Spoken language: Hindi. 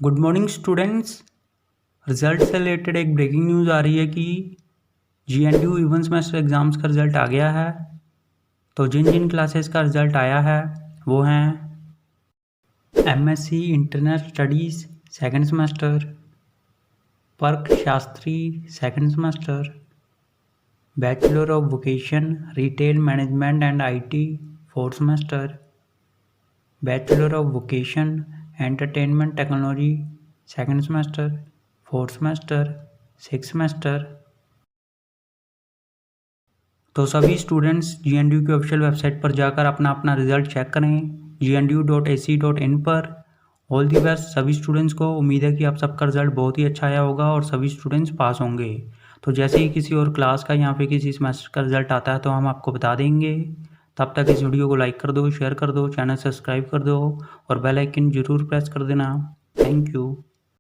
Good morning students. रिजल्ट से रिलेटेड एक ब्रेकिंग न्यूज़ आ रही है कि GNDU इवन सेमेस्टर एग्ज़ाम्स का रिज़ल्ट आ गया है। तो जिन जिन क्लासेस का रिज़ल्ट आया है वो हैं MSc internet studies second semester, पर्क Shastri second semester, bachelor of vocation retail management and IT fourth semester, bachelor of vocation entertainment technology second semester, fourth semester, six semester. तो सभी स्टूडेंट्स GNDU की ऑफिशियल वेबसाइट पर जाकर अपना अपना रिजल्ट चेक करें gnu.ac.in पर। ऑल दी बेस्ट सभी स्टूडेंट्स को। उम्मीद है कि आप सबका रिजल्ट बहुत ही अच्छा आया होगा और सभी स्टूडेंट्स पास होंगे। तो जैसे ही किसी और क्लास का या फिर किसी सेमेस्टर का रिजल्ट आता है तो हम आपको बता देंगे। तब तक इस वीडियो को लाइक कर दो, शेयर कर दो, चैनल सब्सक्राइब कर दो और बेल आइकन ज़रूर प्रेस कर देना। Thank you.